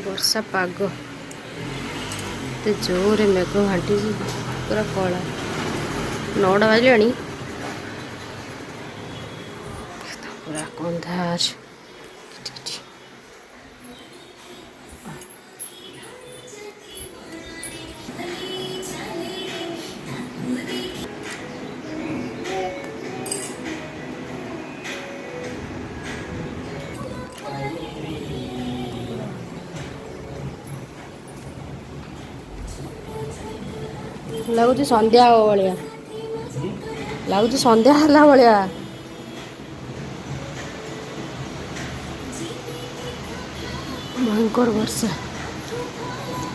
ବର୍ଷା ପାଗ ଏତେ ଜୋରରେ ମେଘ ଘାଣ୍ଟିଛି ପୁରା କଳା। 9ଟା ବାଜିଲାଣି ପୁରା ଅନ୍ଧାର। ଲାଗୁଛି ସନ୍ଧ୍ୟା ଭଳିଆ, ଲାଗୁଛି ସନ୍ଧ୍ୟା ହେଲା ଭଳିଆ। ଭୟଙ୍କର ବର୍ଷା।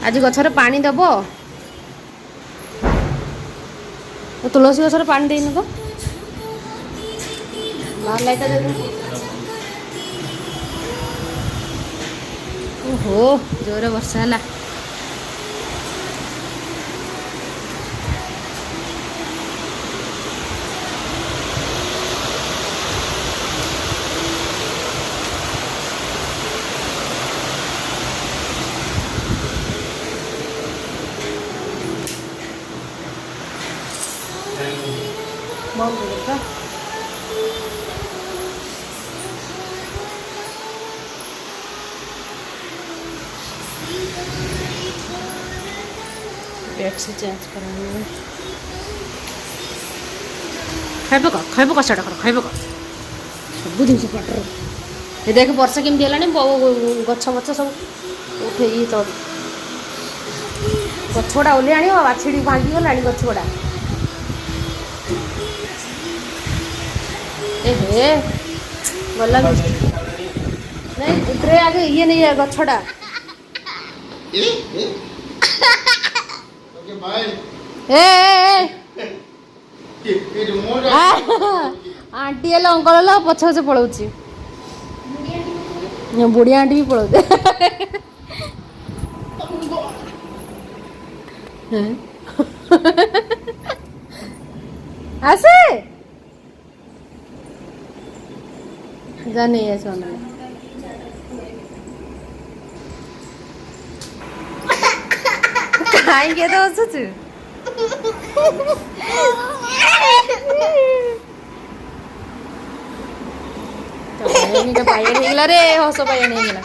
ଆଜି ଗଛରେ ପାଣି ଦବ? ତୁଳସୀ ଗଛରେ ପାଣି ଦେଇନି ତ? ବାହାରିଲା ଏଇଟା ଦେବୁ। ଓହୋ ଜୋରେ ବର୍ଷା ହେଲା। बहुत बढ़िया। टैक्सी चेंज करानी खाइब का सेटा कर खाइब का सब जिन पटर ये देख वर्षा केमती है गछ बछ सब उठे तो गछड़ा ओल्हे आनी बाछड़ी भांगी गला गछड़ा ए गला नहीं उतरे आगे ये नहीं है गछड़ा आंटी है अंकल पछ पछ पड़ोची बुढ़ी आंटी भी पड़ोते आसे जाने सोना खाएंगे तो सोच पाइगला रे हस पाइगला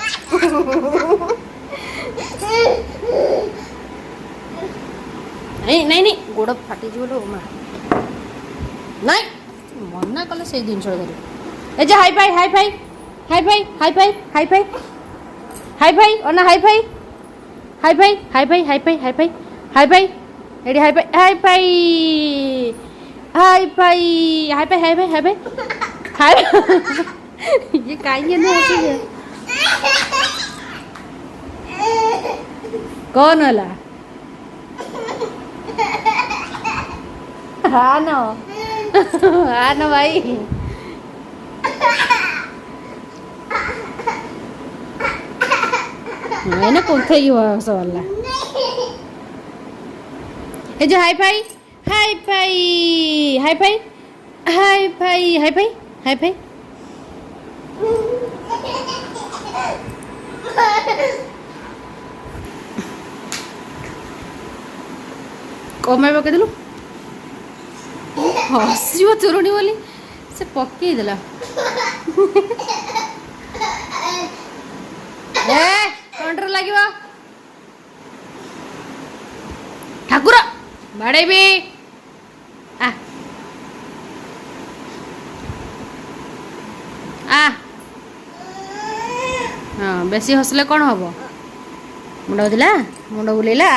नहीं नहीं नहीं गोड़ फाटी लो माँ नहीं मना कले से जिन धर ए हाई फाई हाई फाई हाई फाई हाई फाई हाई फाई हाई फाई और ना हाई फाई हाई फाई हाई फाई हाई फाई हाई फाई हाई फाई एडी हाई फाई हाई फाई हाई फाई हाई फाई हाई फाई हाई फाई हाई ये काहे नहीं हंसी कौन होला हाँ ना भाई ना कौन थे वाला ये जो हाई फाई हाई फाई हाई फाई हाई फाई हाई फाई हाई फाई कमाई पकईदेलु हसव चोरणी बोली से पकईदेला कंट्रोल लगे ठाकुर बाड़े भी आ हाँ बेसी हसले कौन हम मुंड बुलेला मुंड बुलेला